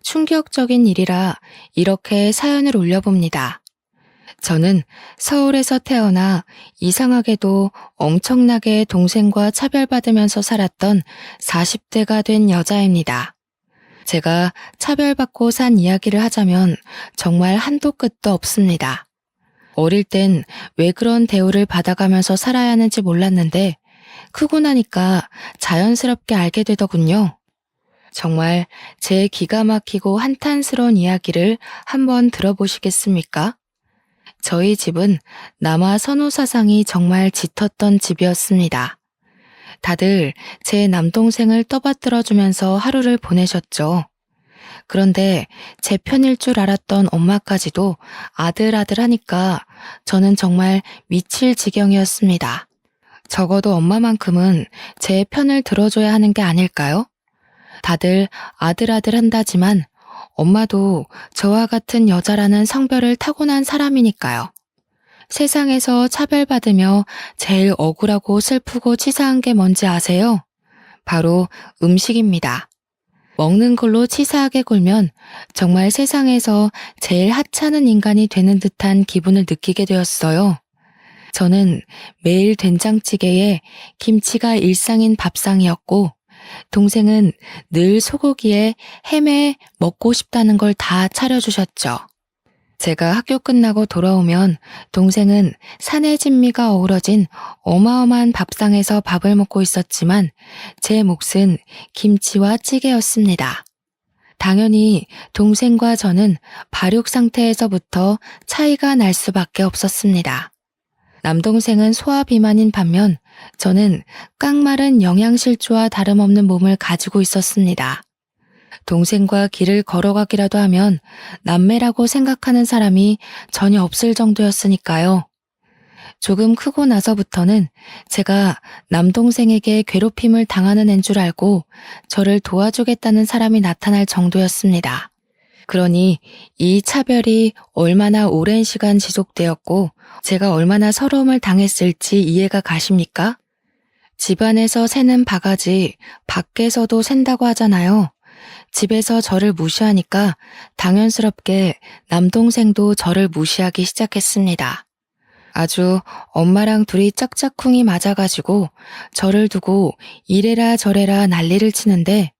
충격적인 일이라 이렇게 사연을 올려봅니다. 저는 서울에서 태어나 이상하게도 엄청나게 동생과 차별받으면서 살았던 40대가 된 여자입니다. 제가 차별받고 산 이야기를 하자면 정말 한도 끝도 없습니다. 어릴 땐 왜 그런 대우를 받아가면서 살아야 하는지 몰랐는데 크고 나니까 자연스럽게 알게 되더군요. 정말 제 기가 막히고 한탄스러운 이야기를 한번 들어보시겠습니까? 저희 집은 남아 선호 사상이 정말 짙었던 집이었습니다. 다들 제 남동생을 떠받들어주면서 하루를 보내셨죠. 그런데 제 편일 줄 알았던 엄마까지도 아들 하니까 저는 정말 미칠 지경이었습니다. 적어도 엄마만큼은 제 편을 들어줘야 하는 게 아닐까요? 다들 아들 한다지만 엄마도 저와 같은 여자라는 성별을 타고난 사람이니까요. 세상에서 차별받으며 제일 억울하고 슬프고 치사한 게 뭔지 아세요? 바로 음식입니다. 먹는 걸로 치사하게 굴면 정말 세상에서 제일 하찮은 인간이 되는 듯한 기분을 느끼게 되었어요. 저는 매일 된장찌개에 김치가 일상인 밥상이었고 동생은 늘 소고기에 햄에 먹고 싶다는 걸 다 차려주셨죠. 제가 학교 끝나고 돌아오면 동생은 산의 진미가 어우러진 어마어마한 밥상에서 밥을 먹고 있었지만 제 몫은 김치와 찌개였습니다. 당연히 동생과 저는 발육 상태에서부터 차이가 날 수밖에 없었습니다. 남동생은 소화비만인 반면 저는 깡마른 영양실조와 다름없는 몸을 가지고 있었습니다. 동생과 길을 걸어가기라도 하면 남매라고 생각하는 사람이 전혀 없을 정도였으니까요. 조금 크고 나서부터는 제가 남동생에게 괴롭힘을 당하는 앤 줄 알고 저를 도와주겠다는 사람이 나타날 정도였습니다. 그러니 이 차별이 얼마나 오랜 시간 지속되었고 제가 얼마나 서러움을 당했을지 이해가 가십니까? 집안에서 새는 바가지 밖에서도 샌다고 하잖아요. 집에서 저를 무시하니까 당연스럽게 남동생도 저를 무시하기 시작했습니다. 아주 엄마랑 둘이 짝짝꿍이 맞아가지고 저를 두고 이래라 저래라 난리를 치는데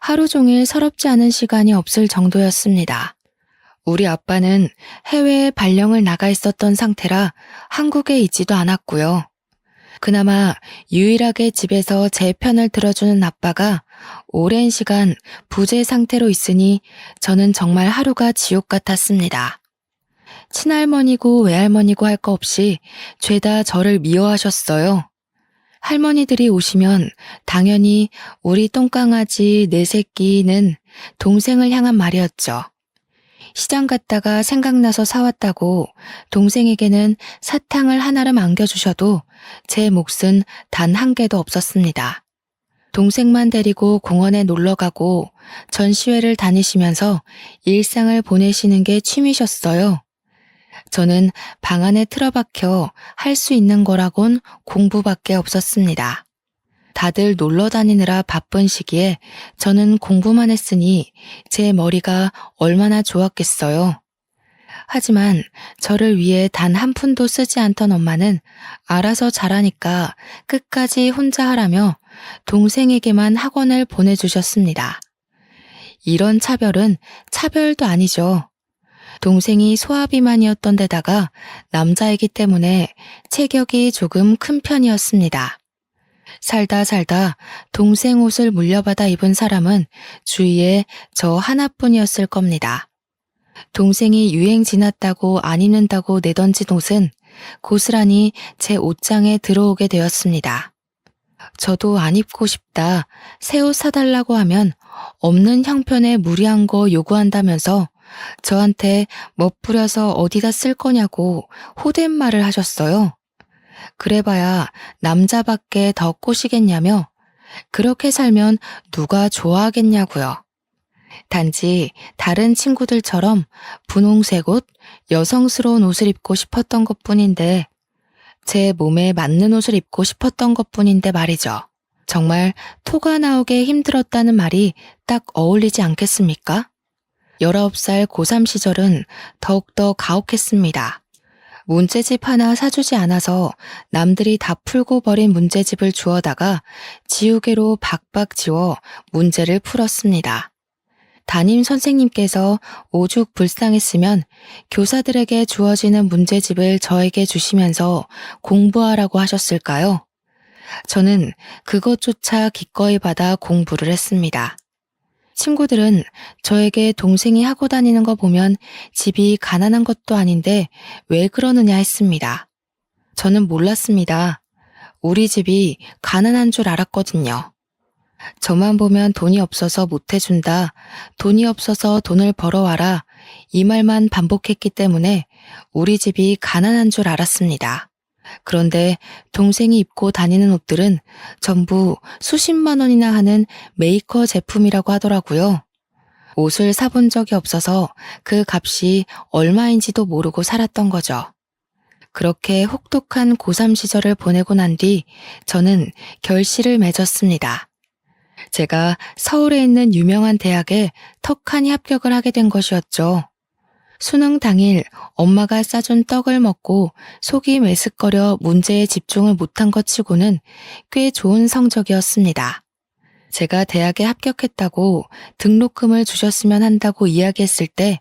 하루 종일 서럽지 않은 시간이 없을 정도였습니다. 우리 아빠는 해외에 발령을 나가 있었던 상태라 한국에 있지도 않았고요. 그나마 유일하게 집에서 제 편을 들어주는 아빠가 오랜 시간 부재 상태로 있으니 저는 정말 하루가 지옥 같았습니다. 친할머니고 외할머니고 할 거 없이 죄다 저를 미워하셨어요. 할머니들이 오시면 당연히 우리 똥강아지 내 새끼는 동생을 향한 말이었죠. 시장 갔다가 생각나서 사왔다고 동생에게는 사탕을 하나를 안겨주셔도 제 몫은 단 한 개도 없었습니다. 동생만 데리고 공원에 놀러가고 전시회를 다니시면서 일상을 보내시는 게 취미셨어요. 저는 방 안에 틀어박혀 할 수 있는 거라곤 공부밖에 없었습니다. 다들 놀러 다니느라 바쁜 시기에 저는 공부만 했으니 제 머리가 얼마나 좋았겠어요. 하지만 저를 위해 단 한 푼도 쓰지 않던 엄마는 알아서 잘하니까 끝까지 혼자 하라며 동생에게만 학원을 보내주셨습니다. 이런 차별은 차별도 아니죠. 동생이 소아비만이었던 데다가 남자이기 때문에 체격이 조금 큰 편이었습니다. 살다 동생 옷을 물려받아 입은 사람은 주위에 저 하나뿐이었을 겁니다. 동생이 유행 지났다고 안 입는다고 내던진 옷은 고스란히 제 옷장에 들어오게 되었습니다. 저도 안 입고 싶다, 새 옷 사달라고 하면 없는 형편에 무리한 거 요구한다면서 저한테 멋부려서 어디다 쓸 거냐고 호댓말을 하셨어요. 그래봐야 남자밖에 더 꼬시겠냐며 그렇게 살면 누가 좋아하겠냐고요. 단지 다른 친구들처럼 분홍색 옷, 여성스러운 옷을 입고 싶었던 것뿐인데 제 몸에 맞는 옷을 입고 싶었던 것뿐인데 말이죠. 정말 토가 나오게 힘들었다는 말이 딱 어울리지 않겠습니까? 19살 고3 시절은 더욱더 가혹했습니다. 문제집 하나 사주지 않아서 남들이 다 풀고 버린 문제집을 주워다가 지우개로 박박 지워 문제를 풀었습니다. 담임 선생님께서 오죽 불쌍했으면 교사들에게 주어지는 문제집을 저에게 주시면서 공부하라고 하셨을까요? 저는 그것조차 기꺼이 받아 공부를 했습니다. 친구들은 저에게 동생이 하고 다니는 거 보면 집이 가난한 것도 아닌데 왜 그러느냐 했습니다. 저는 몰랐습니다. 우리 집이 가난한 줄 알았거든요. 저만 보면 돈이 없어서 못 해준다, 돈이 없어서 돈을 벌어와라, 이 말만 반복했기 때문에 우리 집이 가난한 줄 알았습니다. 그런데 동생이 입고 다니는 옷들은 전부 수십만 원이나 하는 메이커 제품이라고 하더라고요. 옷을 사본 적이 없어서 그 값이 얼마인지도 모르고 살았던 거죠. 그렇게 혹독한 고3 시절을 보내고 난 뒤 저는 결실을 맺었습니다. 제가 서울에 있는 유명한 대학에 턱하니 합격을 하게 된 것이었죠. 수능 당일 엄마가 싸준 떡을 먹고 속이 메스꺼려 문제에 집중을 못한 것 치고는 꽤 좋은 성적이었습니다. 제가 대학에 합격했다고 등록금을 주셨으면 한다고 이야기했을 때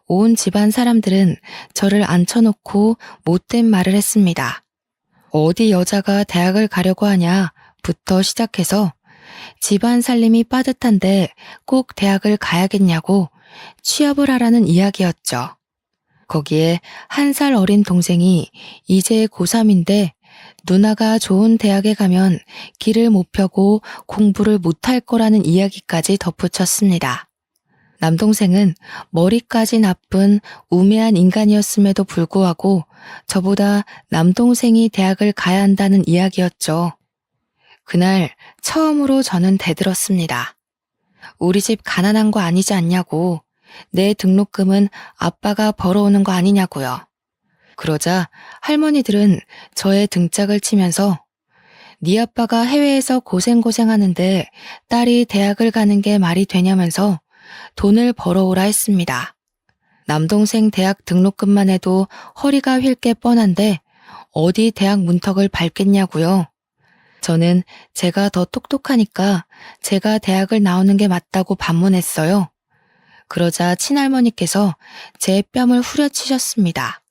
온 집안 사람들은 저를 앉혀놓고 못된 말을 했습니다. 어디 여자가 대학을 가려고 하냐부터 시작해서 집안 살림이 빠듯한데 꼭 대학을 가야겠냐고 취업을 하라는 이야기였죠. 거기에 1살 어린 동생이 이제 고3인데 누나가 좋은 대학에 가면 길을 못 펴고 공부를 못할 거라는 이야기까지 덧붙였습니다. 남동생은 머리까지 나쁜 우매한 인간이었음에도 불구하고 저보다 남동생이 대학을 가야 한다는 이야기였죠. 그날 처음으로 저는 대들었습니다. 우리 집 가난한 거 아니지 않냐고, 내 등록금은 아빠가 벌어오는 거 아니냐고요. 그러자 할머니들은 저의 등짝을 치면서 네 아빠가 해외에서 고생하는데 딸이 대학을 가는 게 말이 되냐면서 돈을 벌어오라 했습니다. 남동생 대학 등록금만 해도 허리가 휠 게 뻔한데 어디 대학 문턱을 밟겠냐고요. 저는 제가 더 똑똑하니까 제가 대학을 나오는 게 맞다고 반문했어요. 그러자 친할머니께서 제 뺨을 후려치셨습니다.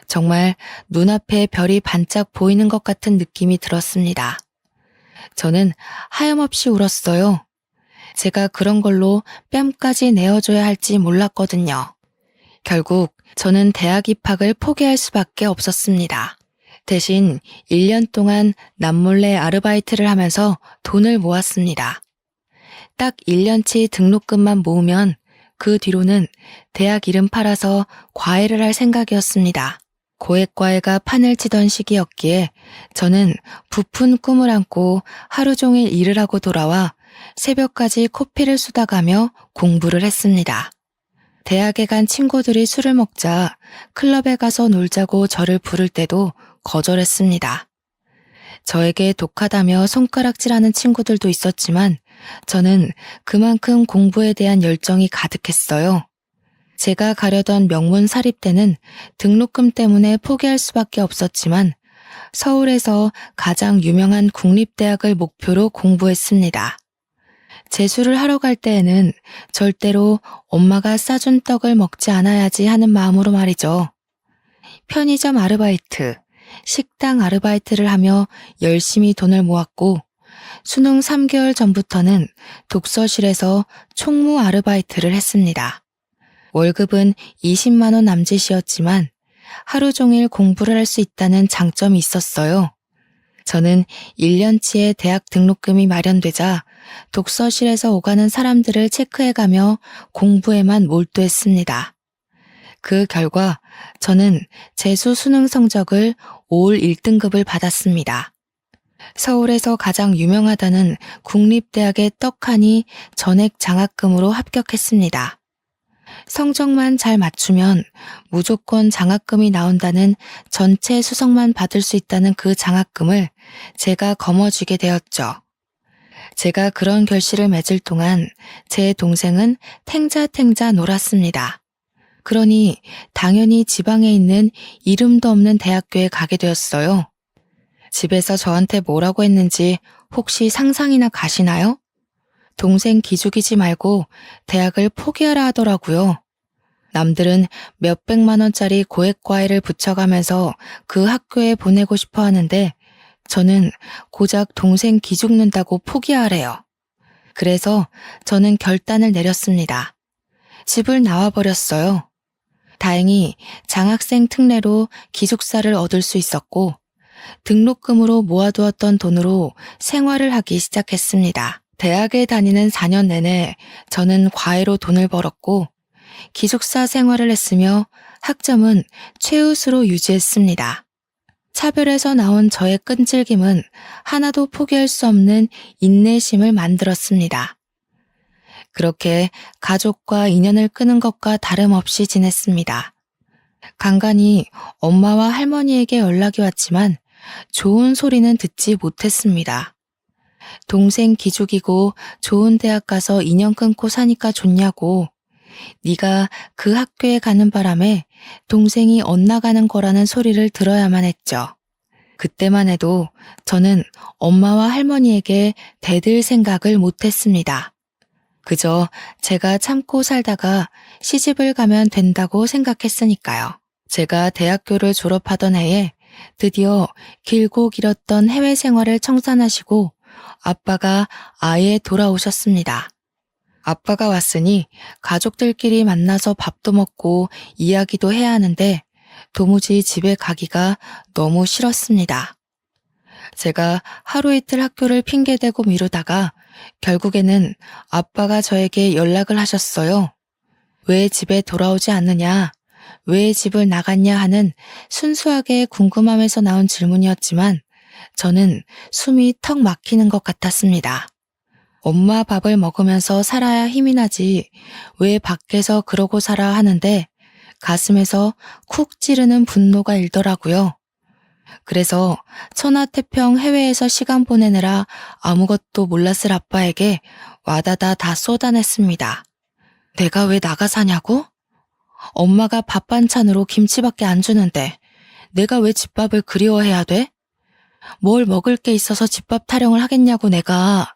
정말 눈앞에 별이 반짝 보이는 것 같은 느낌이 들었습니다. 저는 하염없이 울었어요. 제가 그런 걸로 뺨까지 내어줘야 할지 몰랐거든요. 결국 저는 대학 입학을 포기할 수밖에 없었습니다. 대신 1년 동안 남몰래 아르바이트를 하면서 돈을 모았습니다. 딱 1년치 등록금만 모으면 그 뒤로는 대학 이름 팔아서 과외를 할 생각이었습니다. 고액과외가 판을 치던 시기였기에 저는 부푼 꿈을 안고 하루 종일 일을 하고 돌아와 새벽까지 코피를 쏟아가며 공부를 했습니다. 대학에 간 친구들이 술을 먹자 클럽에 가서 놀자고 저를 부를 때도 거절했습니다. 저에게 독하다며 손가락질하는 친구들도 있었지만 저는 그만큼 공부에 대한 열정이 가득했어요. 제가 가려던 명문 사립대는 등록금 때문에 포기할 수밖에 없었지만 서울에서 가장 유명한 국립대학을 목표로 공부했습니다. 재수를 하러 갈 때에는 절대로 엄마가 싸준 떡을 먹지 않아야지 하는 마음으로 말이죠. 편의점 아르바이트, 식당 아르바이트를 하며 열심히 돈을 모았고 수능 3개월 전부터는 독서실에서 총무 아르바이트를 했습니다. 월급은 20만 원 남짓이었지만 하루 종일 공부를 할 수 있다는 장점이 있었어요. 저는 1년치의 대학 등록금이 마련되자 독서실에서 오가는 사람들을 체크해가며 공부에만 몰두했습니다. 그 결과 저는 재수 수능 성적을 올 1등급을 받았습니다. 서울에서 가장 유명하다는 국립대학의 떡하니 전액 장학금으로 합격했습니다. 성적만 잘 맞추면 무조건 장학금이 나온다는 전체 수석만 받을 수 있다는 그 장학금을 제가 거머쥐게 되었죠. 제가 그런 결실을 맺을 동안 제 동생은 탱자탱자 놀았습니다. 그러니 당연히 지방에 있는 이름도 없는 대학교에 가게 되었어요. 집에서 저한테 뭐라고 했는지 혹시 상상이나 가시나요? 동생 기죽이지 말고 대학을 포기하라 하더라고요. 남들은 몇백만 원짜리 고액과외를 붙여가면서 그 학교에 보내고 싶어 하는데 저는 고작 동생 기죽는다고 포기하래요. 그래서 저는 결단을 내렸습니다. 집을 나와버렸어요. 다행히 장학생 특례로 기숙사를 얻을 수 있었고 등록금으로 모아두었던 돈으로 생활을 하기 시작했습니다. 대학에 다니는 4년 내내 저는 과외로 돈을 벌었고 기숙사 생활을 했으며 학점은 최우수로 유지했습니다. 차별에서 나온 저의 끈질김은 하나도 포기할 수 없는 인내심을 만들었습니다. 그렇게 가족과 인연을 끄는 것과 다름없이 지냈습니다. 간간히 엄마와 할머니에게 연락이 왔지만 좋은 소리는 듣지 못했습니다. 동생 기죽이고 좋은 대학 가서 인연 끊고 사니까 좋냐고, 네가 그 학교에 가는 바람에 동생이 엇나가는 거라는 소리를 들어야만 했죠. 그때만 해도 저는 엄마와 할머니에게 대들 생각을 못했습니다. 그저 제가 참고 살다가 시집을 가면 된다고 생각했으니까요. 제가 대학교를 졸업하던 해에 드디어 길고 길었던 해외 생활을 청산하시고 아빠가 아예 돌아오셨습니다. 아빠가 왔으니 가족들끼리 만나서 밥도 먹고 이야기도 해야 하는데 도무지 집에 가기가 너무 싫었습니다. 제가 하루 이틀 학교를 핑계대고 미루다가 결국에는 아빠가 저에게 연락을 하셨어요. 왜 집에 돌아오지 않느냐, 왜 집을 나갔냐 하는 순수하게 궁금함에서 나온 질문이었지만 저는 숨이 턱 막히는 것 같았습니다. 엄마 밥을 먹으면서 살아야 힘이 나지 왜 밖에서 그러고 살아 하는데 가슴에서 쿡 찌르는 분노가 일더라고요. 그래서 천하태평 해외에서 시간 보내느라 아무것도 몰랐을 아빠에게 와다다 다 쏟아냈습니다. 내가 왜 나가 사냐고? 엄마가 밥 반찬으로 김치밖에 안 주는데 내가 왜 집밥을 그리워해야 돼? 뭘 먹을 게 있어서 집밥 타령을 하겠냐고 내가.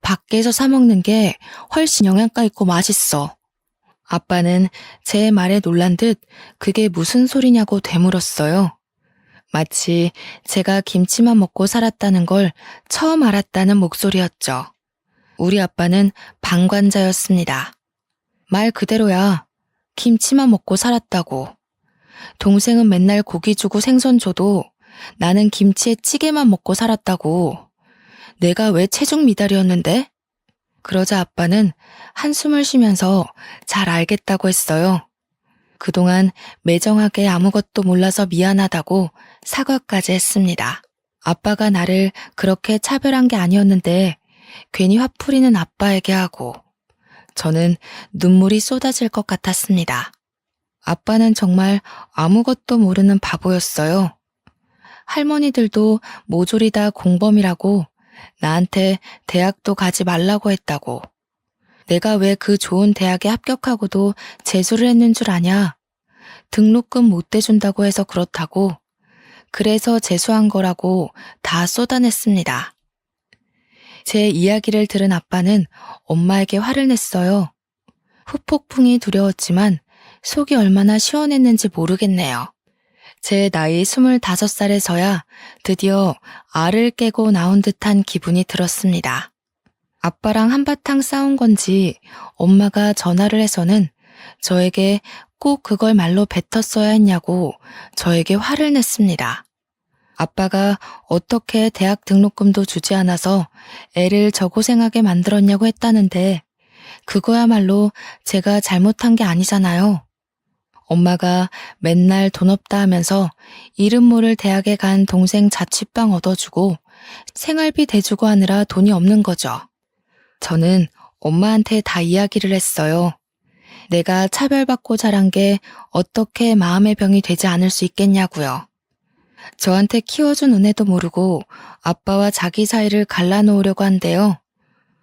밖에서 사 먹는 게 훨씬 영양가 있고 맛있어. 아빠는 제 말에 놀란 듯 그게 무슨 소리냐고 되물었어요. 마치 제가 김치만 먹고 살았다는 걸 처음 알았다는 목소리였죠. 우리 아빠는 방관자였습니다. 말 그대로야. 김치만 먹고 살았다고. 동생은 맨날 고기 주고 생선 줘도 나는 김치에 찌개만 먹고 살았다고. 내가 왜 체중 미달이었는데? 그러자 아빠는 한숨을 쉬면서 잘 알겠다고 했어요. 그동안 매정하게 아무것도 몰라서 미안하다고 사과까지 했습니다. 아빠가 나를 그렇게 차별한 게 아니었는데 괜히 화풀이는 아빠에게 하고 저는 눈물이 쏟아질 것 같았습니다. 아빠는 정말 아무것도 모르는 바보였어요. 할머니들도 모조리 다 공범이라고 나한테 대학도 가지 말라고 했다고. 내가 왜 그 좋은 대학에 합격하고도 재수를 했는 줄 아냐? 등록금 못 대준다고 해서 그렇다고. 그래서 재수한 거라고 다 쏟아냈습니다. 제 이야기를 들은 아빠는 엄마에게 화를 냈어요. 후폭풍이 두려웠지만 속이 얼마나 시원했는지 모르겠네요. 제 나이 25살에서야 드디어 알을 깨고 나온 듯한 기분이 들었습니다. 아빠랑 한바탕 싸운 건지 엄마가 전화를 해서는 저에게 꼭 그걸 말로 뱉었어야 했냐고 저에게 화를 냈습니다. 아빠가 어떻게 대학 등록금도 주지 않아서 애를 저 고생하게 만들었냐고 했다는데 그거야말로 제가 잘못한 게 아니잖아요. 엄마가 맨날 돈 없다 하면서 이름 모를 대학에 간 동생 자취방 얻어주고 생활비 대주고 하느라 돈이 없는 거죠. 저는 엄마한테 다 이야기를 했어요. 내가 차별받고 자란 게 어떻게 마음의 병이 되지 않을 수 있겠냐고요. 저한테 키워준 은혜도 모르고 아빠와 자기 사이를 갈라놓으려고 한대요.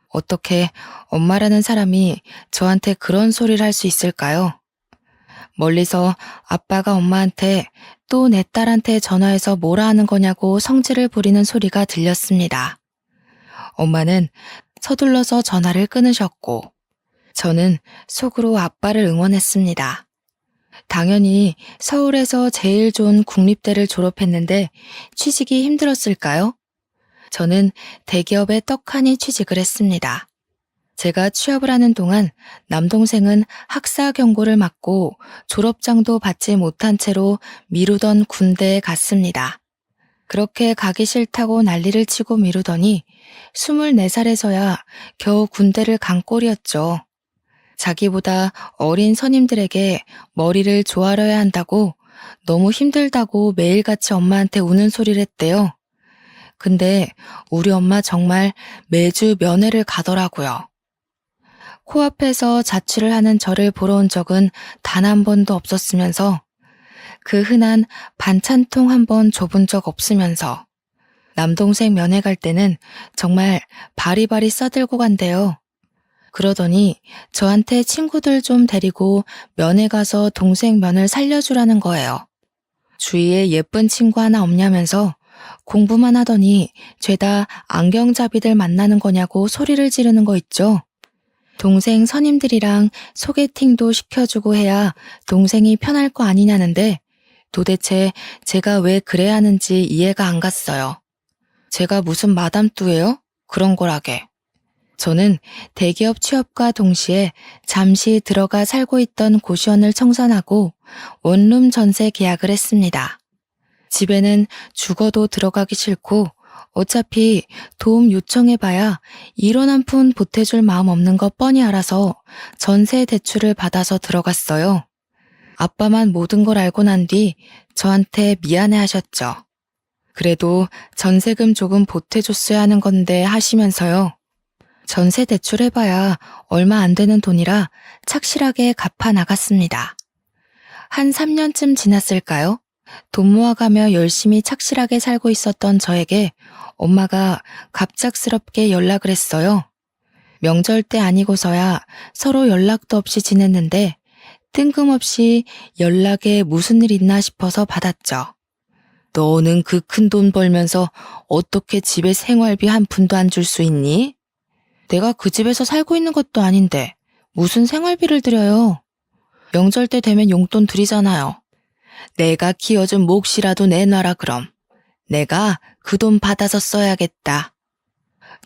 어떻게 엄마라는 사람이 저한테 그런 소리를 할 수 있을까요? 멀리서 아빠가 엄마한테 또 내 딸한테 전화해서 뭐라 하는 거냐고 성질을 부리는 소리가 들렸습니다. 엄마는 서둘러서 전화를 끊으셨고 저는 속으로 아빠를 응원했습니다. 당연히 서울에서 제일 좋은 국립대를 졸업했는데 취직이 힘들었을까요? 저는 대기업에 떡하니 취직을 했습니다. 제가 취업을 하는 동안 남동생은 학사 경고를 맞고 졸업장도 받지 못한 채로 미루던 군대에 갔습니다. 그렇게 가기 싫다고 난리를 치고 미루더니 24살에서야 겨우 군대를 간 꼴이었죠. 자기보다 어린 선임들에게 머리를 조아려야 한다고 너무 힘들다고 매일같이 엄마한테 우는 소리를 했대요. 근데 우리 엄마 정말 매주 면회를 가더라고요. 코앞에서 자취를 하는 저를 보러 온 적은 단 한 번도 없었으면서 그 흔한 반찬통 한 번 줘본 적 없으면서 남동생 면회 갈 때는 정말 바리바리 싸들고 간대요. 그러더니 저한테 친구들 좀 데리고 면회 가서 동생 면을 살려주라는 거예요. 주위에 예쁜 친구 하나 없냐면서 공부만 하더니 죄다 안경잡이들 만나는 거냐고 소리를 지르는 거 있죠. 동생 선임들이랑 소개팅도 시켜주고 해야 동생이 편할 거 아니냐는데 도대체 제가 왜 그래야 하는지 이해가 안 갔어요. 제가 무슨 마담뚜예요? 그런 거라게. 저는 대기업 취업과 동시에 잠시 들어가 살고 있던 고시원을 청산하고 원룸 전세 계약을 했습니다. 집에는 죽어도 들어가기 싫고 어차피 도움 요청해봐야 1원 한 푼 보태줄 마음 없는 거 뻔히 알아서 전세 대출을 받아서 들어갔어요. 아빠만 모든 걸 알고 난 뒤 저한테 미안해 하셨죠. 그래도 전세금 조금 보태줬어야 하는 건데 하시면서요. 전세 대출해봐야 얼마 안 되는 돈이라 착실하게 갚아 나갔습니다. 한 3년쯤 지났을까요? 돈 모아가며 열심히 착실하게 살고 있었던 저에게 엄마가 갑작스럽게 연락을 했어요. 명절 때 아니고서야 서로 연락도 없이 지냈는데 뜬금없이 연락에 무슨 일 있나 싶어서 받았죠. 너는 그 큰 돈 벌면서 어떻게 집에 생활비 한 푼도 안 줄 수 있니? 내가 그 집에서 살고 있는 것도 아닌데 무슨 생활비를 드려요? 명절 때 되면 용돈 드리잖아요. 내가 키워준 몫이라도 내놔라 그럼. 내가 그 돈 받아서 써야겠다.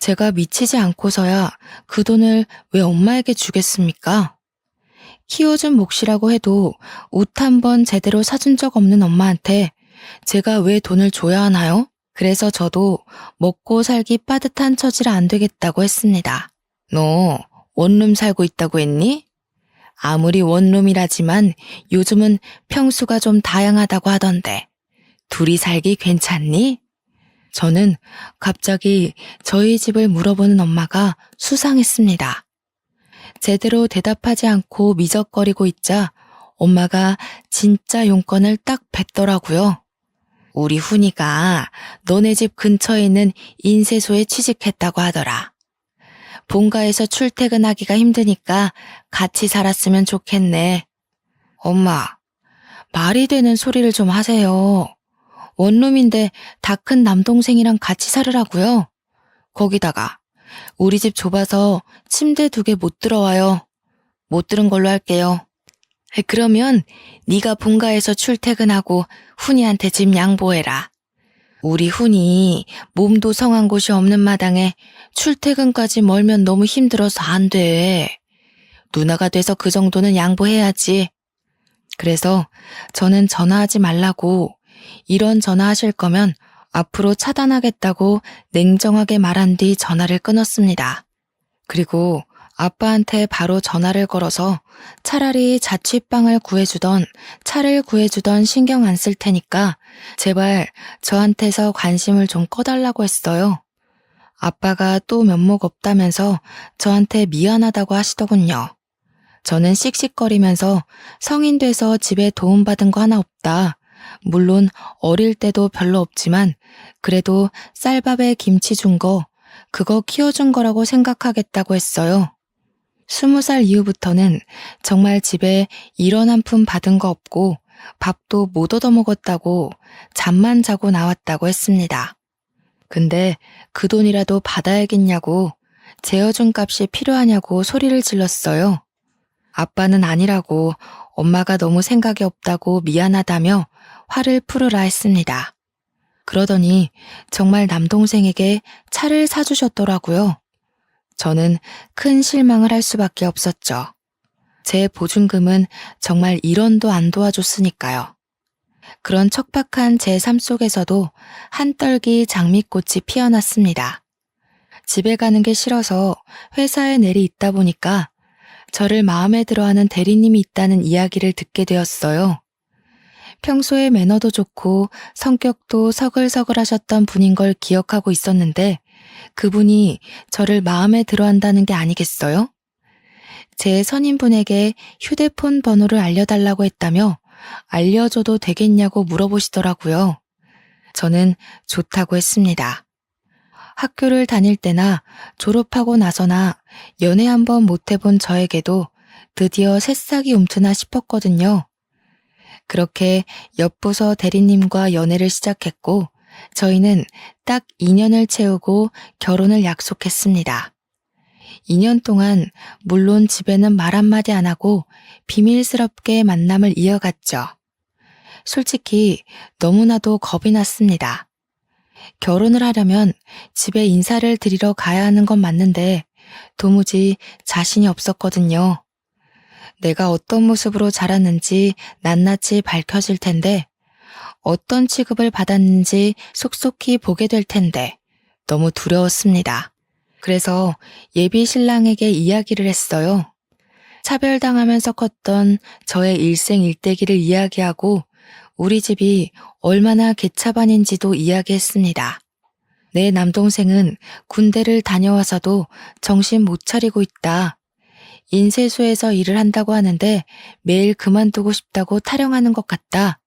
제가 미치지 않고서야 그 돈을 왜 엄마에게 주겠습니까? 키워준 몫이라고 해도 옷 한 번 제대로 사준 적 없는 엄마한테 제가 왜 돈을 줘야 하나요? 그래서 저도 먹고 살기 빠듯한 처지라 안 되겠다고 했습니다. 너 원룸 살고 있다고 했니? 아무리 원룸이라지만 요즘은 평수가 좀 다양하다고 하던데 둘이 살기 괜찮니? 저는 갑자기 저희 집을 물어보는 엄마가 수상했습니다. 제대로 대답하지 않고 미적거리고 있자 엄마가 진짜 용건을 딱 뱉더라고요. 우리 훈이가 너네 집 근처에 있는 인쇄소에 취직했다고 하더라. 본가에서 출퇴근하기가 힘드니까 같이 살았으면 좋겠네. 엄마, 말이 되는 소리를 좀 하세요. 원룸인데 다 큰 남동생이랑 같이 살으라고요? 거기다가 우리 집 좁아서 침대 2개 못 들어와요. 못 들은 걸로 할게요. 그러면 네가 본가에서 출퇴근하고 훈이한테 집 양보해라. 우리 훈이 몸도 성한 곳이 없는 마당에 출퇴근까지 멀면 너무 힘들어서 안 돼. 누나가 돼서 그 정도는 양보해야지. 그래서 저는 전화하지 말라고 이런 전화하실 거면 앞으로 차단하겠다고 냉정하게 말한 뒤 전화를 끊었습니다. 그리고 아빠한테 바로 전화를 걸어서 차라리 자취방을 구해주던 차를 구해주던 신경 안 쓸 테니까 제발 저한테서 관심을 좀 꺼달라고 했어요. 아빠가 또 면목 없다면서 저한테 미안하다고 하시더군요. 저는 씩씩거리면서 성인 돼서 집에 도움받은 거 하나 없다. 물론 어릴 때도 별로 없지만 그래도 쌀밥에 김치 준 거, 그거 키워준 거라고 생각하겠다고 했어요. 20살 이후부터는 정말 집에 이런 한 푼 받은 거 없고 밥도 못 얻어먹었다고 잠만 자고 나왔다고 했습니다. 근데 그 돈이라도 받아야겠냐고 재워준 값이 필요하냐고 소리를 질렀어요. 아빠는 아니라고 엄마가 너무 생각이 없다고 미안하다며 화를 풀으라 했습니다. 그러더니 정말 남동생에게 차를 사주셨더라고요. 저는 큰 실망을 할 수밖에 없었죠. 제 보증금은 정말 1원도 안 도와줬으니까요. 그런 척박한 제 삶 속에서도 한떨기 장미꽃이 피어났습니다. 집에 가는 게 싫어서 회사에 내리 있다 보니까 저를 마음에 들어하는 대리님이 있다는 이야기를 듣게 되었어요. 평소에 매너도 좋고 성격도 서글서글하셨던 분인 걸 기억하고 있었는데 그분이 저를 마음에 들어한다는 게 아니겠어요? 제 선임분에게 휴대폰 번호를 알려달라고 했다며 알려줘도 되겠냐고 물어보시더라고요. 저는 좋다고 했습니다. 학교를 다닐 때나 졸업하고 나서나 연애 한번 못 해본 저에게도 드디어 새싹이 움트나 싶었거든요. 그렇게 옆부서 대리님과 연애를 시작했고 저희는 딱 2년을 채우고 결혼을 약속했습니다. 2년 동안 물론 집에는 말 한마디 안 하고 비밀스럽게 만남을 이어갔죠. 솔직히 너무나도 겁이 났습니다. 결혼을 하려면 집에 인사를 드리러 가야 하는 건 맞는데 도무지 자신이 없었거든요. 내가 어떤 모습으로 자랐는지 낱낱이 밝혀질 텐데 어떤 취급을 받았는지 속속히 보게 될 텐데 너무 두려웠습니다. 그래서 예비 신랑에게 이야기를 했어요. 차별당하면서 컸던 저의 일생일대기를 이야기하고 우리 집이 얼마나 개차반인지도 이야기했습니다. 내 남동생은 군대를 다녀와서도 정신 못 차리고 있다. 인쇄소에서 일을 한다고 하는데 매일 그만두고 싶다고 타령하는 것 같다.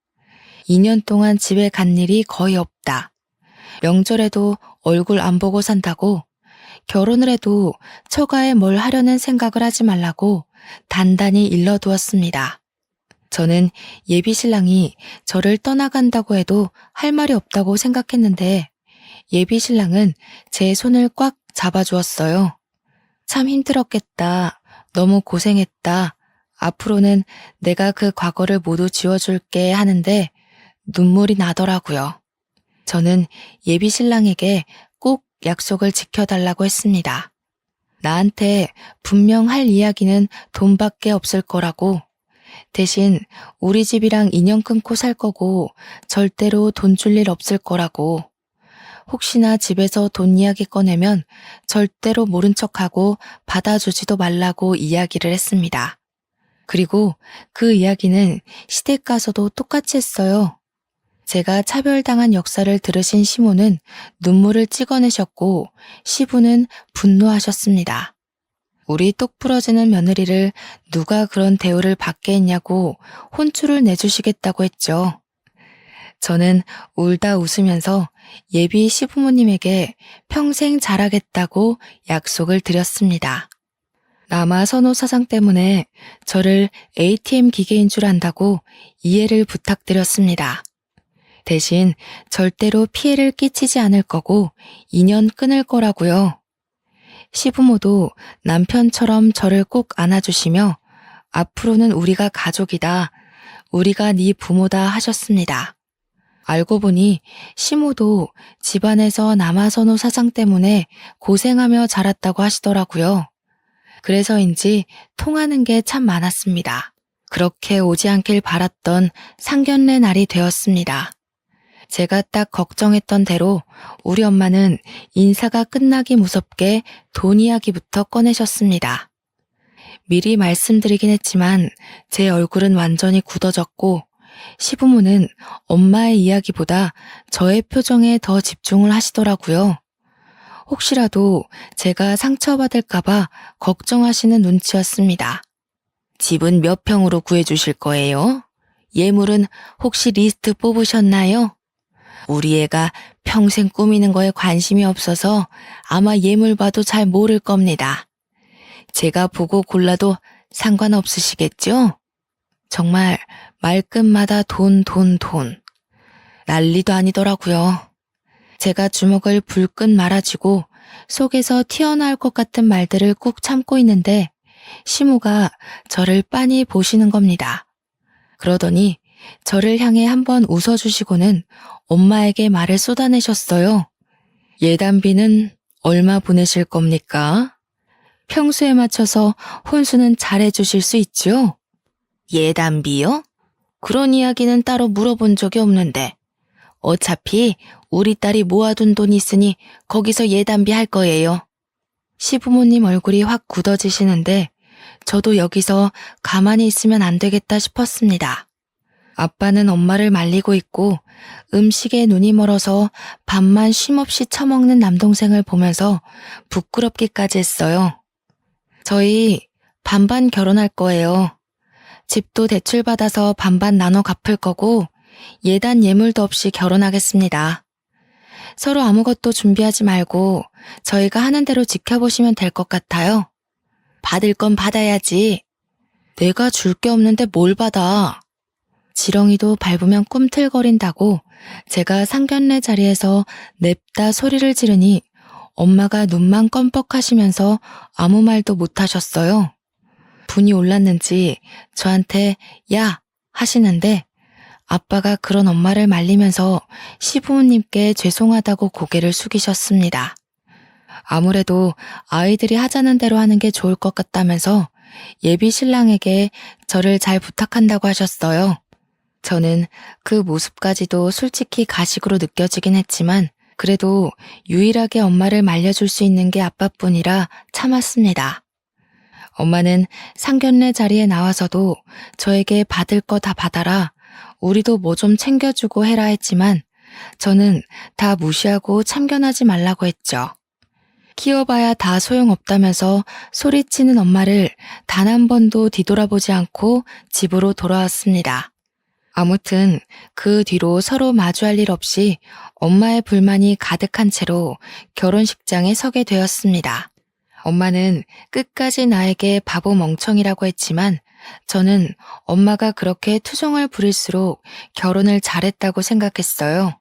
2년 동안 집에 간 일이 거의 없다. 명절에도 얼굴 안 보고 산다고. 결혼을 해도 처가에 뭘 하려는 생각을 하지 말라고 단단히 일러두었습니다. 저는 예비 신랑이 저를 떠나간다고 해도 할 말이 없다고 생각했는데 예비 신랑은 제 손을 꽉 잡아주었어요. 참 힘들었겠다. 너무 고생했다. 앞으로는 내가 그 과거를 모두 지워줄게 하는데 눈물이 나더라고요. 저는 예비 신랑에게 꼭 약속을 지켜달라고 했습니다. 나한테 분명 할 이야기는 돈밖에 없을 거라고. 대신 우리 집이랑 인연 끊고 살 거고 절대로 돈 줄 일 없을 거라고. 혹시나 집에서 돈 이야기 꺼내면 절대로 모른 척하고 받아주지도 말라고 이야기를 했습니다. 그리고 그 이야기는 시댁 가서도 똑같이 했어요. 제가 차별당한 역사를 들으신 시모는 눈물을 찍어내셨고 시부는 분노하셨습니다. 우리 똑 부러지는 며느리를 누가 그런 대우를 받게 했냐고 혼쭐을 내주시겠다고 했죠. 저는 울다 웃으면서 예비 시부모님에게 평생 잘하겠다고 약속을 드렸습니다. 남아 선호 사상 때문에 저를 ATM 기계인 줄 안다고 이해를 부탁드렸습니다. 대신 절대로 피해를 끼치지 않을 거고 인연 끊을 거라고요. 시부모도 남편처럼 저를 꼭 안아주시며 앞으로는 우리가 가족이다. 우리가 네 부모다 하셨습니다. 알고 보니 시모도 집안에서 남아선호 사상 때문에 고생하며 자랐다고 하시더라고요. 그래서인지 통하는 게 참 많았습니다. 그렇게 오지 않길 바랐던 상견례 날이 되었습니다. 제가 딱 걱정했던 대로 우리 엄마는 인사가 끝나기 무섭게 돈 이야기부터 꺼내셨습니다. 미리 말씀드리긴 했지만 제 얼굴은 완전히 굳어졌고 시부모는 엄마의 이야기보다 저의 표정에 더 집중을 하시더라고요. 혹시라도 제가 상처받을까봐 걱정하시는 눈치였습니다. 집은 몇 평으로 구해주실 거예요? 예물은 혹시 리스트 뽑으셨나요? 우리 애가 평생 꾸미는 거에 관심이 없어서 아마 예물 봐도 잘 모를 겁니다. 제가 보고 골라도 상관없으시겠죠? 정말 말끝마다 돈. 난리도 아니더라고요. 제가 주먹을 불끈 말아쥐고 속에서 튀어나올 것 같은 말들을 꾹 참고 있는데 시모가 저를 빤히 보시는 겁니다. 그러더니 저를 향해 한번 웃어주시고는 엄마에게 말을 쏟아내셨어요. 예단비는 얼마 보내실 겁니까? 평소에 맞춰서 혼수는 잘해주실 수 있죠? 예단비요? 그런 이야기는 따로 물어본 적이 없는데 어차피 우리 딸이 모아둔 돈 있으니 거기서 예단비 할 거예요. 시부모님 얼굴이 확 굳어지시는데 저도 여기서 가만히 있으면 안 되겠다 싶었습니다. 아빠는 엄마를 말리고 있고 음식에 눈이 멀어서 밥만 쉼없이 처먹는 남동생을 보면서 부끄럽기까지 했어요. 저희 반반 결혼할 거예요. 집도 대출받아서 반반 나눠 갚을 거고 예단 예물도 없이 결혼하겠습니다. 서로 아무것도 준비하지 말고 저희가 하는 대로 지켜보시면 될 것 같아요. 받을 건 받아야지. 내가 줄 게 없는데 뭘 받아. 지렁이도 밟으면 꿈틀거린다고 제가 상견례 자리에서 냅다 소리를 지르니 엄마가 눈만 껌뻑하시면서 아무 말도 못하셨어요. 분이 올랐는지 저한테 야 하시는데 아빠가 그런 엄마를 말리면서 시부모님께 죄송하다고 고개를 숙이셨습니다. 아무래도 아이들이 하자는 대로 하는 게 좋을 것 같다면서 예비 신랑에게 저를 잘 부탁한다고 하셨어요. 저는 그 모습까지도 솔직히 가식으로 느껴지긴 했지만 그래도 유일하게 엄마를 말려줄 수 있는 게 아빠뿐이라 참았습니다. 엄마는 상견례 자리에 나와서도 저에게 받을 거 다 받아라, 우리도 뭐 좀 챙겨주고 해라 했지만 저는 다 무시하고 참견하지 말라고 했죠. 키워봐야 다 소용없다면서 소리치는 엄마를 단 한 번도 뒤돌아보지 않고 집으로 돌아왔습니다. 아무튼 그 뒤로 서로 마주할 일 없이 엄마의 불만이 가득한 채로 결혼식장에 서게 되었습니다. 엄마는 끝까지 나에게 바보 멍청이라고 했지만 저는 엄마가 그렇게 투정을 부릴수록 결혼을 잘했다고 생각했어요.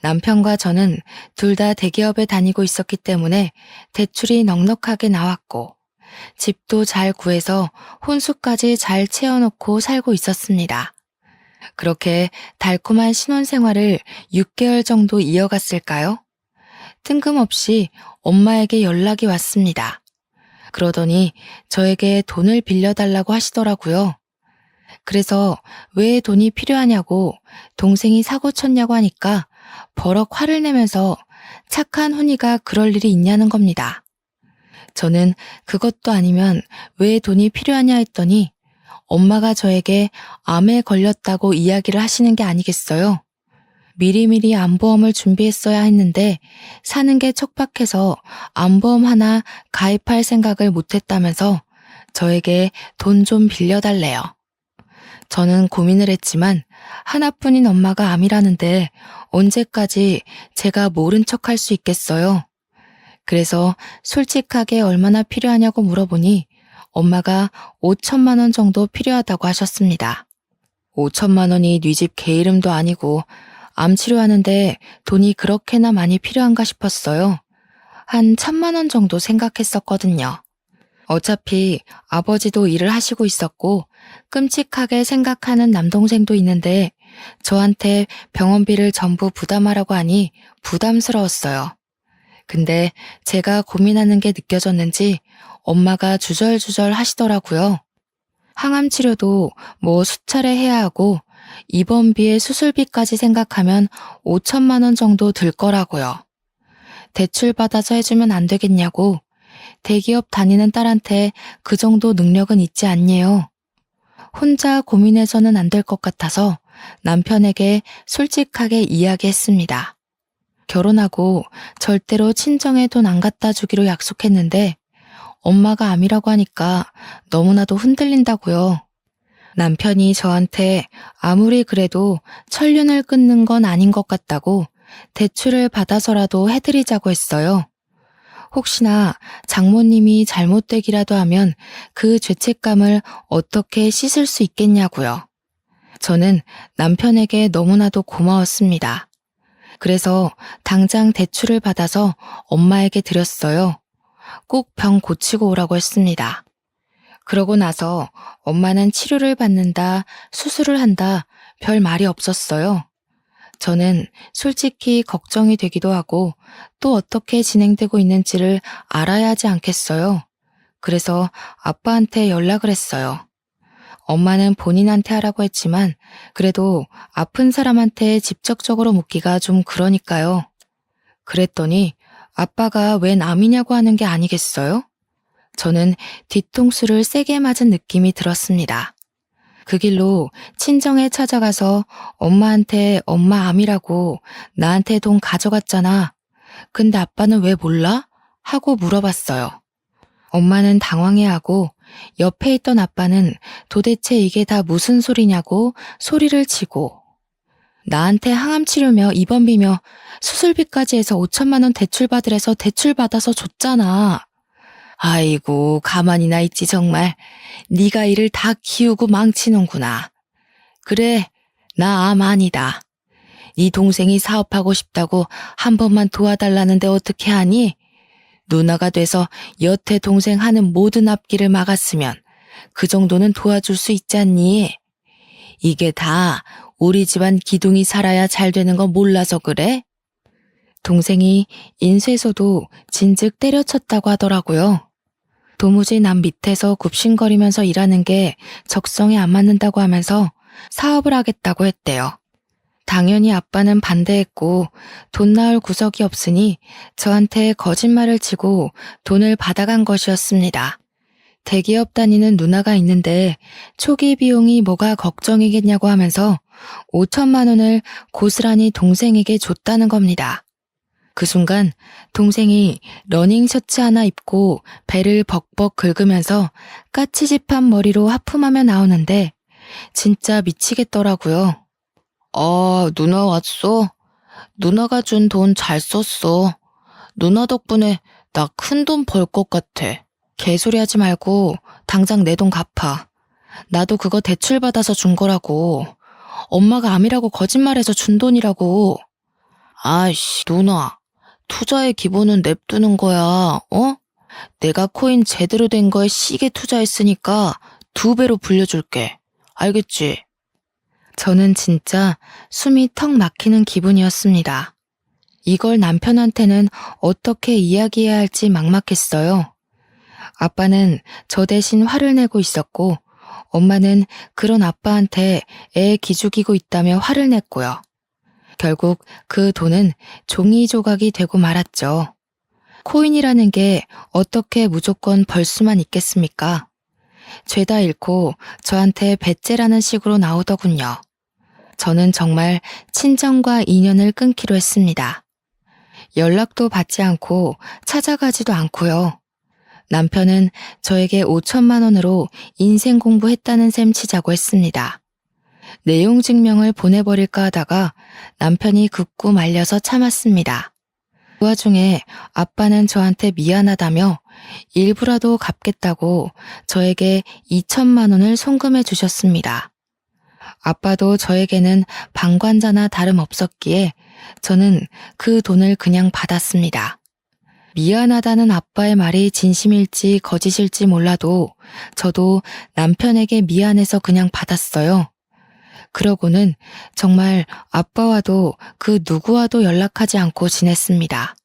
남편과 저는 둘 다 대기업에 다니고 있었기 때문에 대출이 넉넉하게 나왔고 집도 잘 구해서 혼수까지 잘 채워놓고 살고 있었습니다. 그렇게 달콤한 신혼생활을 6개월 정도 이어갔을까요? 뜬금없이 엄마에게 연락이 왔습니다. 그러더니 저에게 돈을 빌려달라고 하시더라고요. 그래서 왜 돈이 필요하냐고 동생이 사고 쳤냐고 하니까 버럭 화를 내면서 착한 훈이가 그럴 일이 있냐는 겁니다. 저는 그것도 아니면 왜 돈이 필요하냐 했더니 엄마가 저에게 암에 걸렸다고 이야기를 하시는 게 아니겠어요? 미리미리 암보험을 준비했어야 했는데 사는 게 척박해서 암보험 하나 가입할 생각을 못했다면서 저에게 돈 좀 빌려달래요. 저는 고민을 했지만 하나뿐인 엄마가 암이라는데 언제까지 제가 모른 척할 수 있겠어요. 그래서 솔직하게 얼마나 필요하냐고 물어보니 엄마가 5천만 원 정도 필요하다고 하셨습니다. 5천만 원이 네 집 개 이름도 아니고 암 치료하는데 돈이 그렇게나 많이 필요한가 싶었어요. 한 1,000만 원 정도 생각했었거든요. 어차피 아버지도 일을 하시고 있었고 끔찍하게 생각하는 남동생도 있는데 저한테 병원비를 전부 부담하라고 하니 부담스러웠어요. 근데 제가 고민하는 게 느껴졌는지 엄마가 주절주절 하시더라고요. 항암 치료도 뭐 수차례 해야 하고 입원비에 수술비까지 생각하면 5천만 원 정도 들 거라고요. 대출받아서 해주면 안 되겠냐고. 대기업 다니는 딸한테 그 정도 능력은 있지 않네요. 혼자 고민해서는 안 될 것 같아서 남편에게 솔직하게 이야기했습니다. 결혼하고 절대로 친정에 돈 안 갖다 주기로 약속했는데 엄마가 암이라고 하니까 너무나도 흔들린다고요. 남편이 저한테 아무리 그래도 천륜을 끊는 건 아닌 것 같다고 대출을 받아서라도 해드리자고 했어요. 혹시나 장모님이 잘못되기라도 하면 그 죄책감을 어떻게 씻을 수 있겠냐고요. 저는 남편에게 너무나도 고마웠습니다. 그래서 당장 대출을 받아서 엄마에게 드렸어요. 꼭 병 고치고 오라고 했습니다. 그러고 나서 엄마는 치료를 받는다, 수술을 한다, 별 말이 없었어요. 저는 솔직히 걱정이 되기도 하고 또 어떻게 진행되고 있는지를 알아야 하지 않겠어요. 그래서 아빠한테 연락을 했어요. 엄마는 본인한테 하라고 했지만 그래도 아픈 사람한테 직접적으로 묻기가 좀 그러니까요. 그랬더니 아빠가 왜 남이냐고 하는 게 아니겠어요? 저는 뒤통수를 세게 맞은 느낌이 들었습니다. 그 길로 친정에 찾아가서 엄마한테 엄마 암이라고 나한테 돈 가져갔잖아. 근데 아빠는 왜 몰라? 하고 물어봤어요. 엄마는 당황해하고 옆에 있던 아빠는 도대체 이게 다 무슨 소리냐고 소리를 치고 나한테 항암 치료며 입원비며 수술비까지 해서 5천만 원 대출받으래서 대출받아서 줬잖아. 아이고 가만히나 있지 정말. 네가 일을 다 키우고 망치는구나. 그래 나 암 아니다. 네 동생이 사업하고 싶다고 한 번만 도와달라는데 어떻게 하니? 누나가 돼서 여태 동생 하는 모든 앞길을 막았으면 그 정도는 도와줄 수 있잖니. 이게 다 우리 집안 기둥이 살아야 잘 되는 거 몰라서 그래? 동생이 인쇄소도 진즉 때려쳤다고 하더라고요. 도무지 남 밑에서 굽신거리면서 일하는 게 적성에 안 맞는다고 하면서 사업을 하겠다고 했대요. 당연히 아빠는 반대했고 돈 나올 구석이 없으니 저한테 거짓말을 치고 돈을 받아간 것이었습니다. 대기업 다니는 누나가 있는데 초기 비용이 뭐가 걱정이겠냐고 하면서 5천만 원을 고스란히 동생에게 줬다는 겁니다. 그 순간 동생이 러닝 셔츠 하나 입고 배를 벅벅 긁으면서 까치집한 머리로 하품하며 나오는데 진짜 미치겠더라고요. 누나 왔어? 누나가 준 돈 잘 썼어. 누나 덕분에 나 큰 돈 벌 것 같아. 개소리 하지 말고 당장 내 돈 갚아. 나도 그거 대출 받아서 준 거라고. 엄마가 암이라고 거짓말해서 준 돈이라고. 아이씨, 누나. 투자의 기본은 냅두는 거야, 어? 내가 코인 제대로 된 거에 시게 투자했으니까 2배로 불려줄게. 알겠지? 저는 진짜 숨이 턱 막히는 기분이었습니다. 이걸 남편한테는 어떻게 이야기해야 할지 막막했어요. 아빠는 저 대신 화를 내고 있었고 엄마는 그런 아빠한테 애 기죽이고 있다며 화를 냈고요. 결국 그 돈은 종이 조각이 되고 말았죠. 코인이라는 게 어떻게 무조건 벌 수만 있겠습니까? 죄다 잃고 저한테 배째라는 식으로 나오더군요. 저는 정말 친정과 인연을 끊기로 했습니다. 연락도 받지 않고 찾아가지도 않고요. 남편은 저에게 5천만 원으로 인생 공부했다는 셈 치자고 했습니다. 내용 증명을 보내버릴까 하다가 남편이 극구 말려서 참았습니다. 그 와중에 아빠는 저한테 미안하다며 일부라도 갚겠다고 저에게 2천만 원을 송금해 주셨습니다. 아빠도 저에게는 방관자나 다름없었기에 저는 그 돈을 그냥 받았습니다. 미안하다는 아빠의 말이 진심일지 거짓일지 몰라도 저도 남편에게 미안해서 그냥 받았어요. 그러고는 정말 아빠와도 그 누구와도 연락하지 않고 지냈습니다.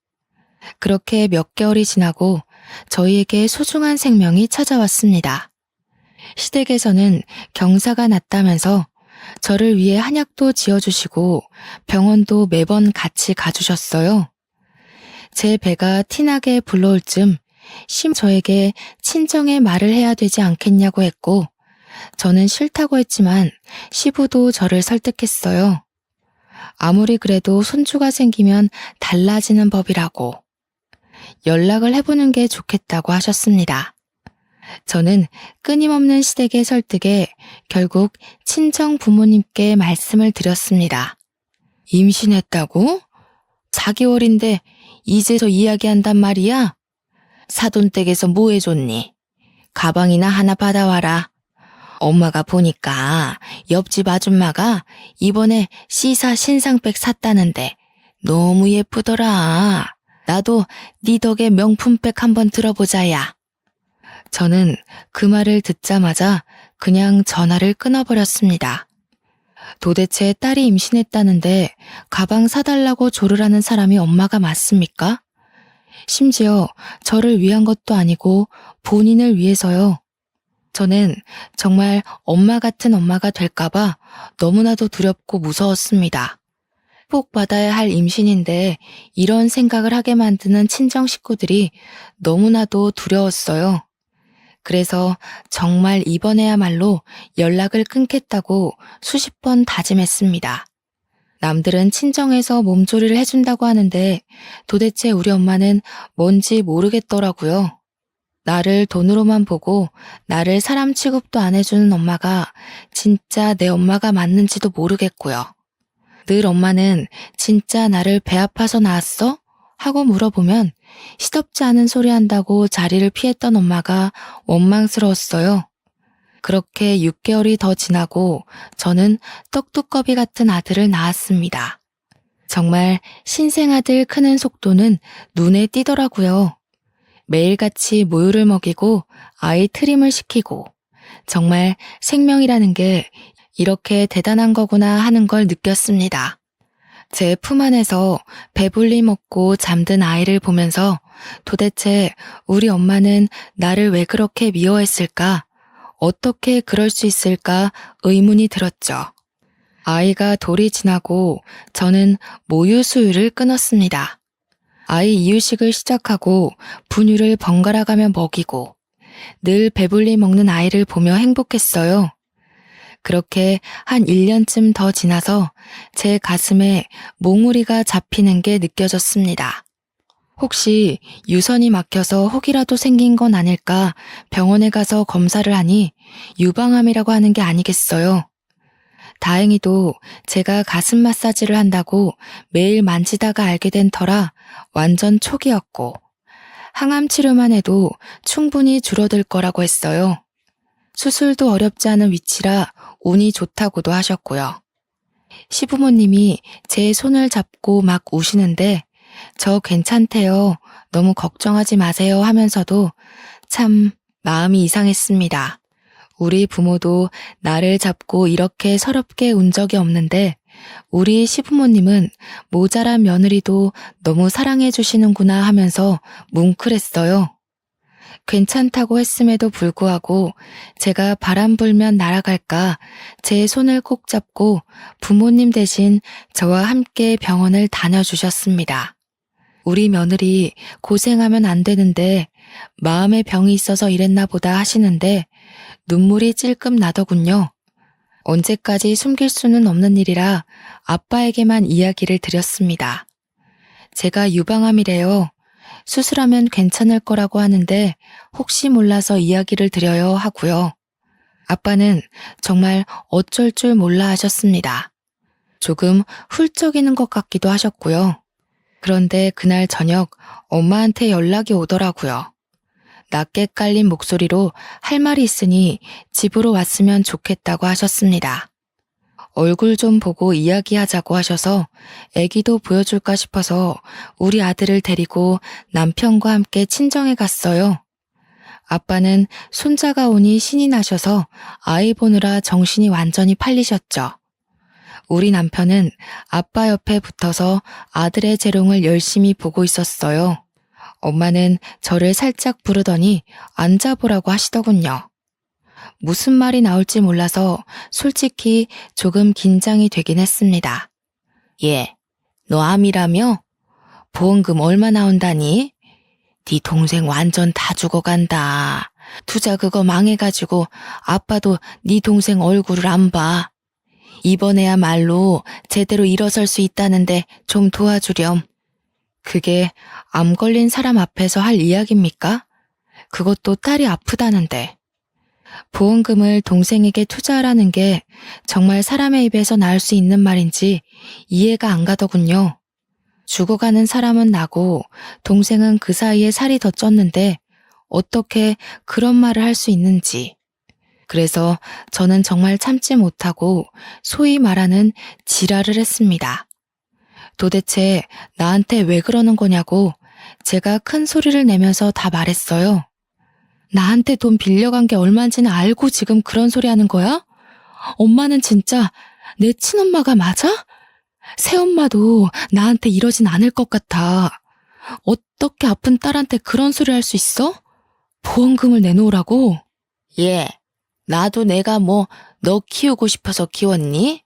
그렇게 몇 개월이 지나고 저희에게 소중한 생명이 찾아왔습니다. 시댁에서는 경사가 났다면서 저를 위해 한약도 지어주시고 병원도 매번 같이 가주셨어요. 제 배가 티나게 불러올 쯤 저에게 친정에 말을 해야 되지 않겠냐고 했고 저는 싫다고 했지만 시부도 저를 설득했어요. 아무리 그래도 손주가 생기면 달라지는 법이라고 연락을 해보는 게 좋겠다고 하셨습니다. 저는 끊임없는 시댁의 설득에 결국 친정 부모님께 말씀을 드렸습니다. 임신했다고? 4개월인데 이제서 이야기한단 말이야? 사돈댁에서 뭐 해줬니? 가방이나 하나 받아와라. 엄마가 보니까 옆집 아줌마가 이번에 C사 신상백 샀다는데 너무 예쁘더라. 나도 네 덕에 명품백 한번 들어보자야. 저는 그 말을 듣자마자 그냥 전화를 끊어버렸습니다. 도대체 딸이 임신했다는데 가방 사달라고 조르라는 사람이 엄마가 맞습니까? 심지어 저를 위한 것도 아니고 본인을 위해서요. 저는 정말 엄마 같은 엄마가 될까봐 너무나도 두렵고 무서웠습니다. 꼭 받아야 할 임신인데 이런 생각을 하게 만드는 친정 식구들이 너무나도 두려웠어요. 그래서 정말 이번에야말로 연락을 끊겠다고 수십 번 다짐했습니다. 남들은 친정에서 몸조리를 해준다고 하는데 도대체 우리 엄마는 뭔지 모르겠더라고요. 나를 돈으로만 보고 나를 사람 취급도 안 해주는 엄마가 진짜 내 엄마가 맞는지도 모르겠고요. 늘 엄마는 진짜 나를 배 아파서 낳았어? 하고 물어보면 시덥지 않은 소리 한다고 자리를 피했던 엄마가 원망스러웠어요. 그렇게 6개월이 더 지나고 저는 떡두꺼비 같은 아들을 낳았습니다. 정말 신생아들 크는 속도는 눈에 띄더라고요. 매일같이 모유를 먹이고 아이 트림을 시키고 정말 생명이라는 게 이렇게 대단한 거구나 하는 걸 느꼈습니다. 제 품 안에서 배불리 먹고 잠든 아이를 보면서 도대체 우리 엄마는 나를 왜 그렇게 미워했을까? 어떻게 그럴 수 있을까 의문이 들었죠. 아이가 돌이 지나고 저는 모유 수유를 끊었습니다. 아이 이유식을 시작하고 분유를 번갈아 가며 먹이고 늘 배불리 먹는 아이를 보며 행복했어요. 그렇게 한 1년쯤 더 지나서 제 가슴에 몽우리가 잡히는 게 느껴졌습니다. 혹시 유선이 막혀서 혹이라도 생긴 건 아닐까 병원에 가서 검사를 하니 유방암이라고 하는 게 아니겠어요. 다행히도 제가 가슴 마사지를 한다고 매일 만지다가 알게 된 터라 완전 초기였고 항암 치료만 해도 충분히 줄어들 거라고 했어요. 수술도 어렵지 않은 위치라 운이 좋다고도 하셨고요. 시부모님이 제 손을 잡고 막 우시는데 저 괜찮대요. 너무 걱정하지 마세요 하면서도 참 마음이 이상했습니다. 우리 부모도 나를 잡고 이렇게 서럽게 운 적이 없는데 우리 시부모님은 모자란 며느리도 너무 사랑해 주시는구나 하면서 뭉클했어요. 괜찮다고 했음에도 불구하고 제가 바람 불면 날아갈까 제 손을 꼭 잡고 부모님 대신 저와 함께 병원을 다녀주셨습니다. 우리 며느리 고생하면 안 되는데 마음에 병이 있어서 이랬나 보다 하시는데 눈물이 찔끔 나더군요. 언제까지 숨길 수는 없는 일이라 아빠에게만 이야기를 드렸습니다. 제가 유방암이래요. 수술하면 괜찮을 거라고 하는데 혹시 몰라서 이야기를 드려요 하고요. 아빠는 정말 어쩔 줄 몰라 하셨습니다. 조금 훌쩍이는 것 같기도 하셨고요. 그런데 그날 저녁 엄마한테 연락이 오더라고요. 낮게 깔린 목소리로 할 말이 있으니 집으로 왔으면 좋겠다고 하셨습니다. 얼굴 좀 보고 이야기하자고 하셔서 애기도 보여줄까 싶어서 우리 아들을 데리고 남편과 함께 친정에 갔어요. 아빠는 손자가 오니 신이 나셔서 아이 보느라 정신이 완전히 팔리셨죠. 우리 남편은 아빠 옆에 붙어서 아들의 재롱을 열심히 보고 있었어요. 엄마는 저를 살짝 부르더니 앉아보라고 하시더군요. 무슨 말이 나올지 몰라서 솔직히 조금 긴장이 되긴 했습니다. 예, 너 암이라며? 보험금 얼마 나온다니? 네 동생 완전 다 죽어간다. 투자 그거 망해가지고 아빠도 네 동생 얼굴을 안 봐. 이번에야말로 제대로 일어설 수 있다는데 좀 도와주렴. 그게 암 걸린 사람 앞에서 할 이야기입니까? 그것도 딸이 아프다는데. 보험금을 동생에게 투자하라는 게 정말 사람의 입에서 나올 수 있는 말인지 이해가 안 가더군요. 죽어가는 사람은 나고 동생은 그 사이에 살이 더 쪘는데 어떻게 그런 말을 할 수 있는지. 그래서 저는 정말 참지 못하고 소위 말하는 지랄을 했습니다. 도대체 나한테 왜 그러는 거냐고 제가 큰 소리를 내면서 다 말했어요. 나한테 돈 빌려간 게 얼마인지는 알고 지금 그런 소리 하는 거야? 엄마는 진짜 내 친엄마가 맞아? 새엄마도 나한테 이러진 않을 것 같아. 어떻게 아픈 딸한테 그런 소리 할 수 있어? 보험금을 내놓으라고? 예, 나도 내가 뭐 너 키우고 싶어서 키웠니?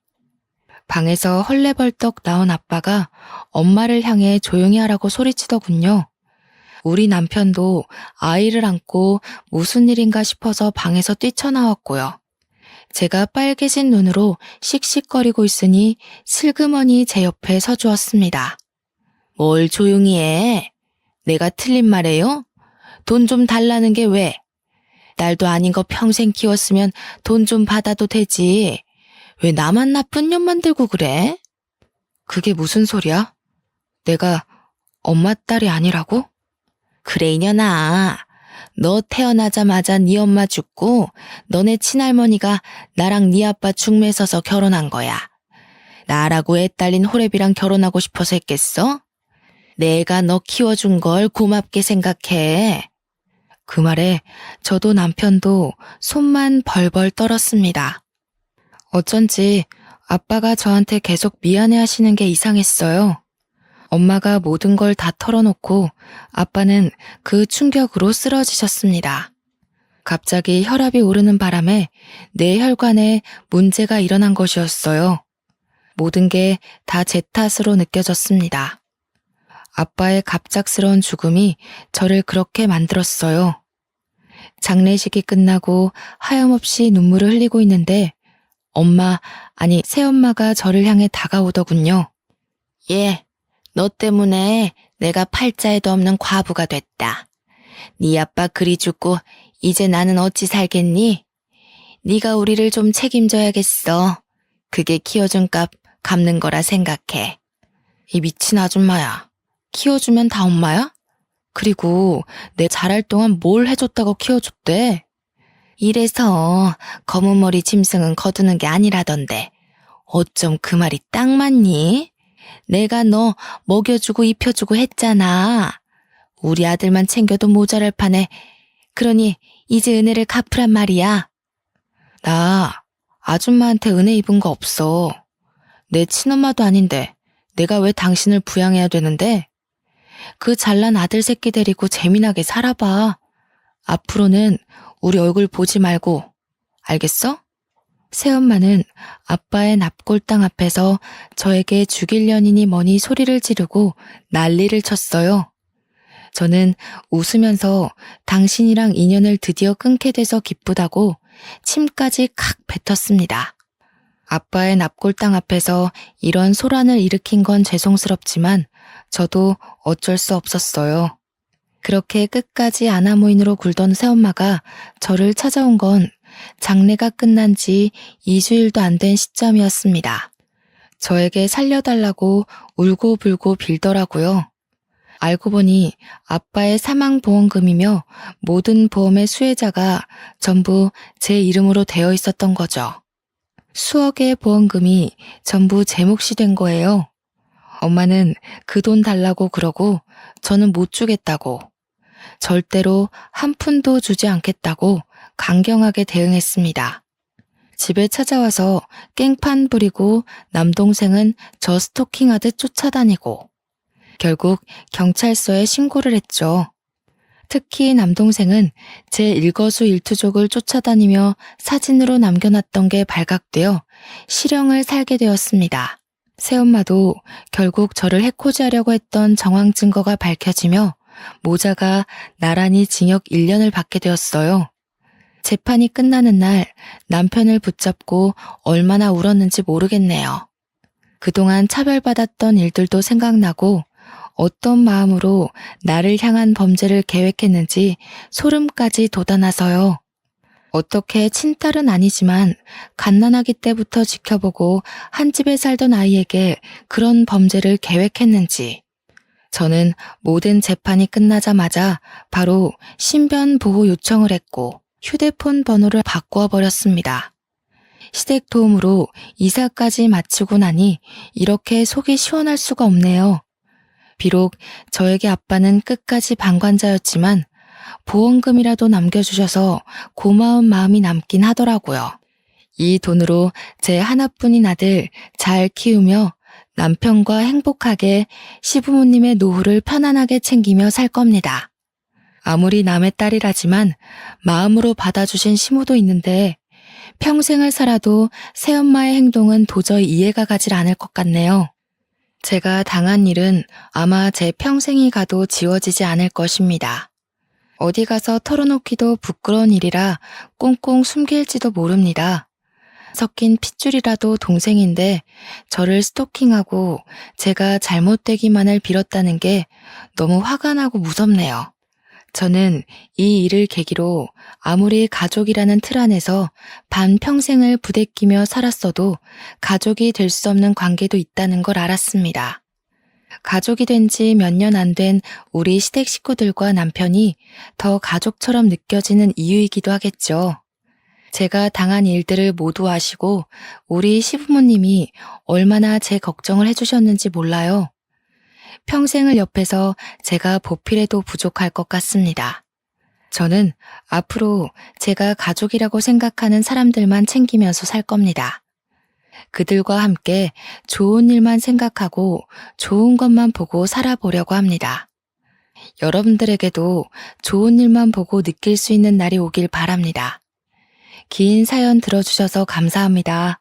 방에서 헐레벌떡 나온 아빠가 엄마를 향해 조용히 하라고 소리치더군요. 우리 남편도 아이를 안고 무슨 일인가 싶어서 방에서 뛰쳐나왔고요. 제가 빨개진 눈으로 씩씩거리고 있으니 슬그머니 제 옆에 서주었습니다. 뭘 조용히 해? 내가 틀린 말해요? 돈 좀 달라는 게 왜? 딸도 아닌 거 평생 키웠으면 돈 좀 받아도 되지. 왜 나만 나쁜 년 만들고 그래? 그게 무슨 소리야? 내가 엄마 딸이 아니라고? 그래 이년아. 너 태어나자마자 네 엄마 죽고 너네 친할머니가 나랑 네 아빠 중매 서서 결혼한 거야. 나라고 애 딸린 호랩이랑 결혼하고 싶어서 했겠어? 내가 너 키워준 걸 고맙게 생각해. 그 말에 저도 남편도 손만 벌벌 떨었습니다. 어쩐지 아빠가 저한테 계속 미안해 하시는 게 이상했어요. 엄마가 모든 걸 다 털어놓고 아빠는 그 충격으로 쓰러지셨습니다. 갑자기 혈압이 오르는 바람에 내 혈관에 문제가 일어난 것이었어요. 모든 게 다 제 탓으로 느껴졌습니다. 아빠의 갑작스러운 죽음이 저를 그렇게 만들었어요. 장례식이 끝나고 하염없이 눈물을 흘리고 있는데 엄마, 아니 새엄마가 저를 향해 다가오더군요. 예, 너 때문에 내가 팔자에도 없는 과부가 됐다. 네 아빠 그리 죽고 이제 나는 어찌 살겠니? 네가 우리를 좀 책임져야겠어. 그게 키워준 값 갚는 거라 생각해. 이 미친 아줌마야. 키워주면 다 엄마야? 그리고 내 자랄 동안 뭘 해줬다고 키워줬대? 이래서 검은 머리 짐승은 거두는 게 아니라던데 어쩜 그 말이 딱 맞니? 내가 너 먹여주고 입혀주고 했잖아. 우리 아들만 챙겨도 모자랄 판에 그러니 이제 은혜를 갚으란 말이야. 나 아줌마한테 은혜 입은 거 없어. 내 친엄마도 아닌데 내가 왜 당신을 부양해야 되는데? 그 잘난 아들 새끼 데리고 재미나게 살아봐. 앞으로는 우리 얼굴 보지 말고. 알겠어? 새엄마는 아빠의 납골당 앞에서 저에게 죽이려니니 뭐니 소리를 지르고 난리를 쳤어요. 저는 웃으면서 당신이랑 인연을 드디어 끊게 돼서 기쁘다고 침까지 칵 뱉었습니다. 아빠의 납골당 앞에서 이런 소란을 일으킨 건 죄송스럽지만 저도 어쩔 수 없었어요. 그렇게 끝까지 아나무인으로 굴던 새엄마가 저를 찾아온 건 장례가 끝난 지 2주일도 안 된 시점이었습니다. 저에게 살려달라고 울고불고 빌더라고요. 알고 보니 아빠의 사망보험금이며 모든 보험의 수혜자가 전부 제 이름으로 되어 있었던 거죠. 수억의 보험금이 전부 제 몫이 된 거예요. 엄마는 그 돈 달라고 그러고 저는 못 주겠다고, 절대로 한 푼도 주지 않겠다고 강경하게 대응했습니다. 집에 찾아와서 깽판 부리고 남동생은 저 스토킹하듯 쫓아다니고 결국 경찰서에 신고를 했죠. 특히 남동생은 제 일거수일투족을 쫓아다니며 사진으로 남겨놨던 게 발각되어 실형을 살게 되었습니다. 새엄마도 결국 저를 해코지하려고 했던 정황 증거가 밝혀지며 모자가 나란히 징역 1년을 받게 되었어요. 재판이 끝나는 날 남편을 붙잡고 얼마나 울었는지 모르겠네요. 그동안 차별받았던 일들도 생각나고 어떤 마음으로 나를 향한 범죄를 계획했는지 소름까지 돋아나서요. 어떻게 친딸은 아니지만 갓난아기 때부터 지켜보고 한 집에 살던 아이에게 그런 범죄를 계획했는지. 저는 모든 재판이 끝나자마자 바로 신변 보호 요청을 했고 휴대폰 번호를 바꾸어 버렸습니다. 시댁 도움으로 이사까지 마치고 나니 이렇게 속이 시원할 수가 없네요. 비록 저에게 아빠는 끝까지 방관자였지만 보험금이라도 남겨주셔서 고마운 마음이 남긴 하더라고요. 이 돈으로 제 하나뿐인 아들 잘 키우며 남편과 행복하게 시부모님의 노후를 편안하게 챙기며 살 겁니다. 아무리 남의 딸이라지만 마음으로 받아주신 시모도 있는데 평생을 살아도 새엄마의 행동은 도저히 이해가 가질 않을 것 같네요. 제가 당한 일은 아마 제 평생이 가도 지워지지 않을 것입니다. 어디 가서 털어놓기도 부끄러운 일이라 꽁꽁 숨길지도 모릅니다. 섞인 핏줄이라도 동생인데 저를 스토킹하고 제가 잘못되기만을 빌었다는 게 너무 화가 나고 무섭네요. 저는 이 일을 계기로 아무리 가족이라는 틀 안에서 반평생을 부대끼며 살았어도 가족이 될 수 없는 관계도 있다는 걸 알았습니다. 가족이 된 지 몇 년 안 된 우리 시댁 식구들과 남편이 더 가족처럼 느껴지는 이유이기도 하겠죠. 제가 당한 일들을 모두 아시고 우리 시부모님이 얼마나 제 걱정을 해주셨는지 몰라요. 평생을 옆에서 제가 보필해도 부족할 것 같습니다. 저는 앞으로 제가 가족이라고 생각하는 사람들만 챙기면서 살 겁니다. 그들과 함께 좋은 일만 생각하고 좋은 것만 보고 살아보려고 합니다. 여러분들에게도 좋은 일만 보고 느낄 수 있는 날이 오길 바랍니다. 긴 사연 들어주셔서 감사합니다.